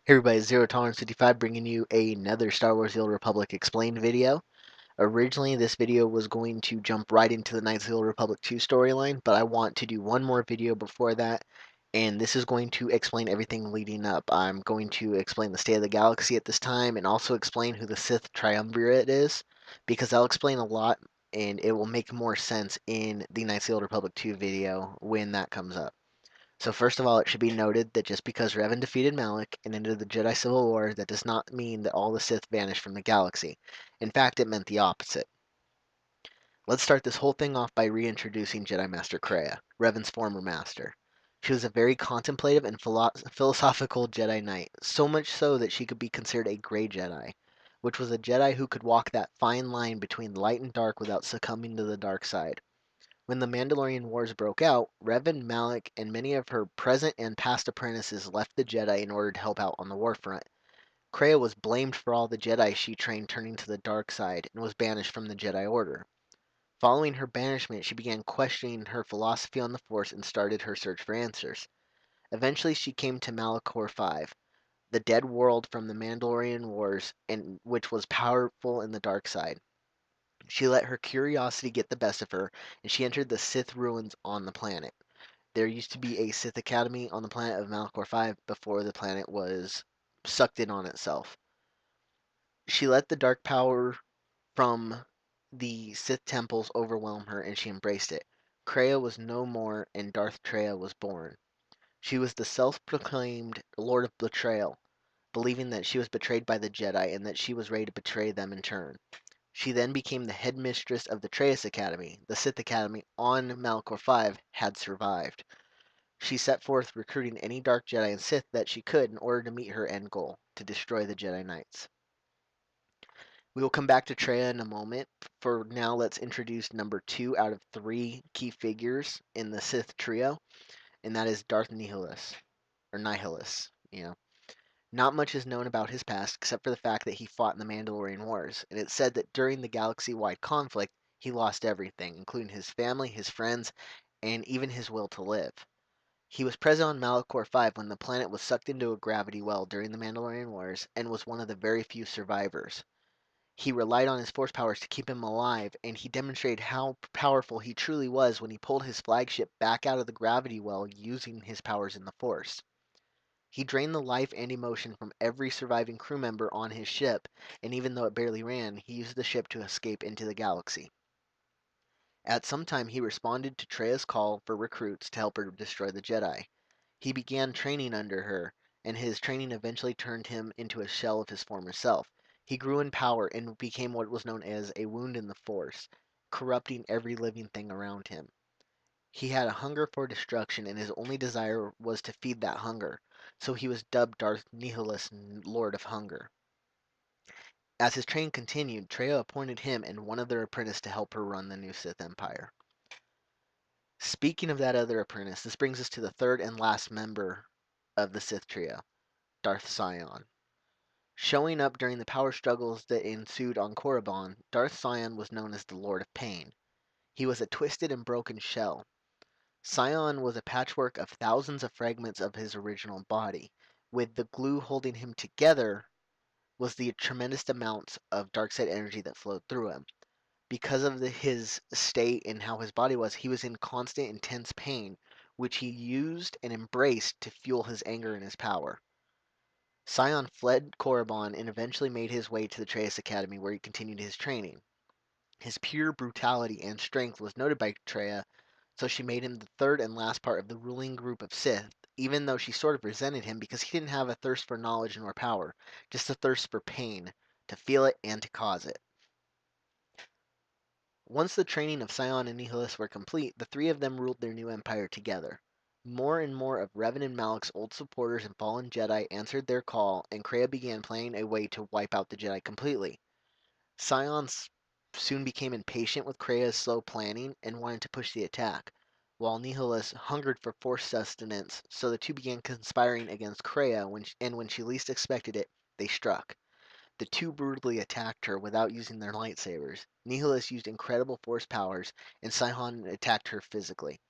Hey everybody, Zero Tolerance 55 bringing you another Star Wars The Old Republic Explained video. Originally, this video was going to jump right into the Knights of the Old Republic 2 storyline, but I want to do one more video before that, and this is going to explain everything leading up. I'm going to explain the state of the galaxy at this time, and also explain who the Sith Triumvirate is, because I'll explain a lot, and it will make more sense in the Knights of the Old Republic 2 video when that comes up. So first of all, it should be noted that just because Revan defeated Malak and ended the Jedi Civil War, that does not mean that all the Sith vanished from the galaxy. In fact, it meant the opposite. Let's start this whole thing off by reintroducing Jedi Master Kreia, Revan's former master. She was a very contemplative and philosophical Jedi Knight, so much so that she could be considered a Grey Jedi, which was a Jedi who could walk that fine line between light and dark without succumbing to the dark side. When the Mandalorian Wars broke out, Revan, Malak, and many of her present and past apprentices left the Jedi in order to help out on the war front. Kreia was blamed for all the Jedi she trained turning to the dark side and was banished from the Jedi Order. Following her banishment, she began questioning her philosophy on the Force and started her search for answers. Eventually, she came to Malachor 5, the dead world from the Mandalorian Wars, and which was powerful in the dark side. She let her curiosity get the best of her, and she entered the Sith ruins on the planet. There used to be a Sith Academy on the planet of Malachor 5 before the planet was sucked in on itself. She let the dark power from the Sith temples overwhelm her, and she embraced it. Kreia was no more, and Darth Traya was born. She was the self-proclaimed Lord of Betrayal, believing that she was betrayed by the Jedi and that she was ready to betray them in turn. She then became the headmistress of the Trayus Academy. The Sith Academy on Malachor 5 had survived. She set forth recruiting any dark Jedi and Sith that she could in order to meet her end goal, to destroy the Jedi Knights. We will come back to Traya in a moment. For now, let's introduce number 2 out of 3 key figures in the Sith trio, and that is Darth Nihilus, or Nihilus, Not much is known about his past except for the fact that he fought in the Mandalorian Wars, and it's said that during the galaxy-wide conflict, he lost everything, including his family, his friends, and even his will to live. He was present on Malachor 5 when the planet was sucked into a gravity well during the Mandalorian Wars and was one of the very few survivors. He relied on his force powers to keep him alive, and he demonstrated how powerful he truly was when he pulled his flagship back out of the gravity well using his powers in the force. He drained the life and emotion from every surviving crew member on his ship, and even though it barely ran, he used the ship to escape into the galaxy. At some time, he responded to Treya's call for recruits to help her destroy the Jedi. He began training under her, and his training eventually turned him into a shell of his former self. He grew in power and became what was known as a wound in the Force, corrupting every living thing around him. He had a hunger for destruction, and his only desire was to feed that hunger, so he was dubbed Darth Nihilus, Lord of Hunger. As his training continued, Traya appointed him and one other apprentice to help her run the new Sith Empire. Speaking of that other apprentice, this brings us to the third and last member of the Sith trio, Darth Sion. Showing up during the power struggles that ensued on Korriban, Darth Sion was known as the Lord of Pain. He was a twisted and broken shell. Sion was a patchwork of thousands of fragments of his original body, with the glue holding him together was the tremendous amounts of dark side energy that flowed through him. Because of his state and how his body was, he was in constant, intense pain, which he used and embraced to fuel his anger and his power. Sion fled Korriban and eventually made his way to the Trayus Academy, where he continued his training. His pure brutality and strength was noted by Traya, so she made him the third and last part of the ruling group of Sith, even though she sort of resented him because he didn't have a thirst for knowledge nor power, just a thirst for pain, to feel it and to cause it. Once the training of Sion and Nihilus were complete, the three of them ruled their new empire together. More and more of Revan and Malak's old supporters and fallen Jedi answered their call, and Kreia began planning a way to wipe out the Jedi completely. Sion soon became impatient with Kreia's slow planning and wanted to push the attack, while Nihilus hungered for force sustenance, so the two began conspiring against Kreia, and when she least expected it, they struck. The two brutally attacked her without using their lightsabers. Nihilus used incredible force powers, and Sion attacked her physically.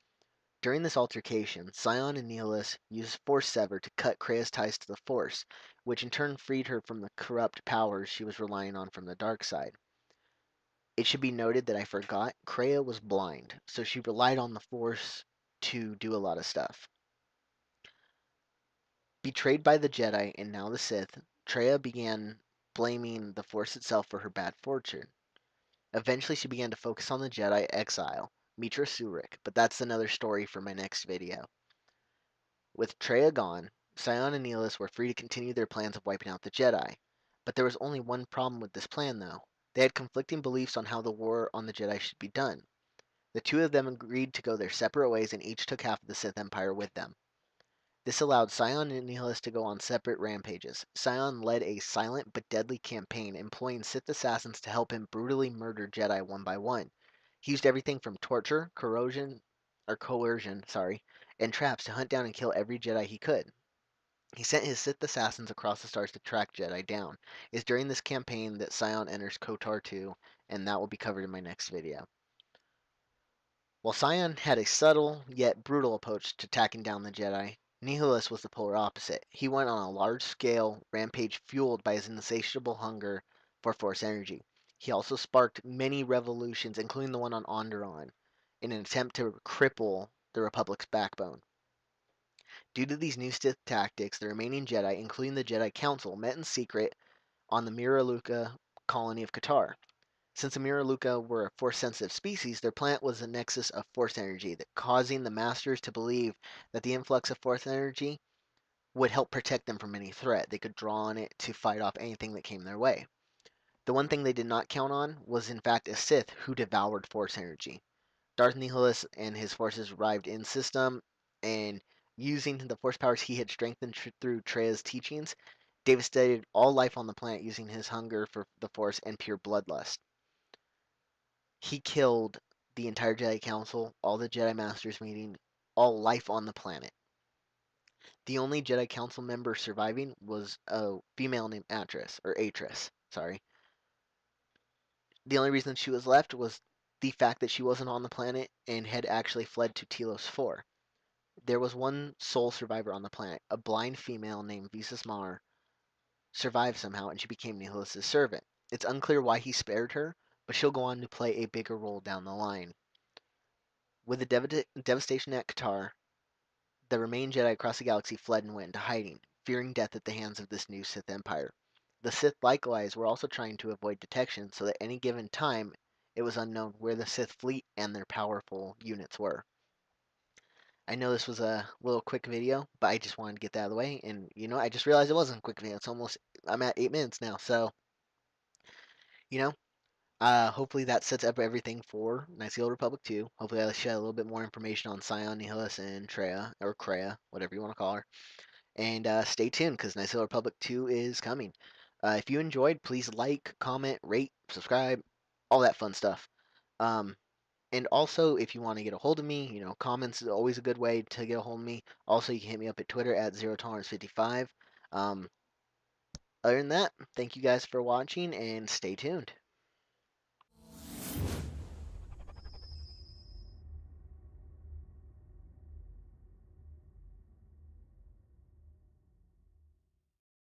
During this altercation, Sion and Nihilus used Force Sever to cut Krea's ties to the Force, which in turn freed her from the corrupt powers she was relying on from the dark side. It should be noted that I forgot, Krea was blind, so she relied on the Force to do a lot of stuff. Betrayed by the Jedi and now the Sith, Kreia began blaming the Force itself for her bad fortune. Eventually she began to focus on the Jedi exile, Mitra Surik, but that's another story for my next video. With Kreia gone, Sion and Nihilus were free to continue their plans of wiping out the Jedi. But there was only one problem with this plan, though. They had conflicting beliefs on how the war on the Jedi should be done. The two of them agreed to go their separate ways and each took half of the Sith Empire with them. This allowed Sion and Nihilus to go on separate rampages. Sion led a silent but deadly campaign, employing Sith assassins to help him brutally murder Jedi one by one. He used everything from torture, coercion, and traps to hunt down and kill every Jedi he could. He sent his Sith assassins across the stars to track Jedi down. It's during this campaign that Sion enters KOTOR 2, and that will be covered in my next video. While Sion had a subtle yet brutal approach to tracking down the Jedi, Nihilus was the polar opposite. He went on a large-scale rampage fueled by his insatiable hunger for Force energy. He also sparked many revolutions, including the one on Onderon, in an attempt to cripple the Republic's backbone. Due to these new Sith tactics, the remaining Jedi, including the Jedi Council, met in secret on the Miraluka colony of Katar. Since the Miraluka were a Force-sensitive species, their planet was a nexus of Force energy, that causing the Masters to believe that the influx of Force energy would help protect them from any threat. They could draw on it to fight off anything that came their way. The one thing they did not count on was, in fact, a Sith who devoured Force energy. Darth Nihilus and his forces arrived in system, and using the Force powers he had strengthened through Kreia's teachings, devastated all life on the planet using his hunger for the Force and pure bloodlust. He killed the entire Jedi Council, all the Jedi Masters meeting, all life on the planet. The only Jedi Council member surviving was a female named Atris. Sorry. The only reason she was left was the fact that she wasn't on the planet and had actually fled to Telos 4. There was one sole survivor on the planet, a blind female named Visas Mar, survived somehow and she became Nihilus' servant. It's unclear why he spared her, but she'll go on to play a bigger role down the line. With the devastation at Katar, the remaining Jedi across the galaxy fled and went into hiding, fearing death at the hands of this new Sith Empire. The Sith likewise were also trying to avoid detection, so that at any given time it was unknown where the Sith fleet and their powerful units were. I know this was a little quick video, but I just wanted to get that out of the way, and I just realized it wasn't a quick video. I'm at 8 minutes now, so hopefully that sets up everything for Knights of the Old Republic 2. Hopefully I shed a little bit more information on Sion, Nihilus, and Kreia, whatever you want to call her. And stay tuned, because Knights of the Old Republic 2 is coming. If you enjoyed, please like, comment, rate, subscribe, all that fun stuff. And also, if you want to get a hold of me, comments is always a good way to get a hold of me. Also, you can hit me up at Twitter at ZeroTolerance55. Other than that, thank you guys for watching, and stay tuned.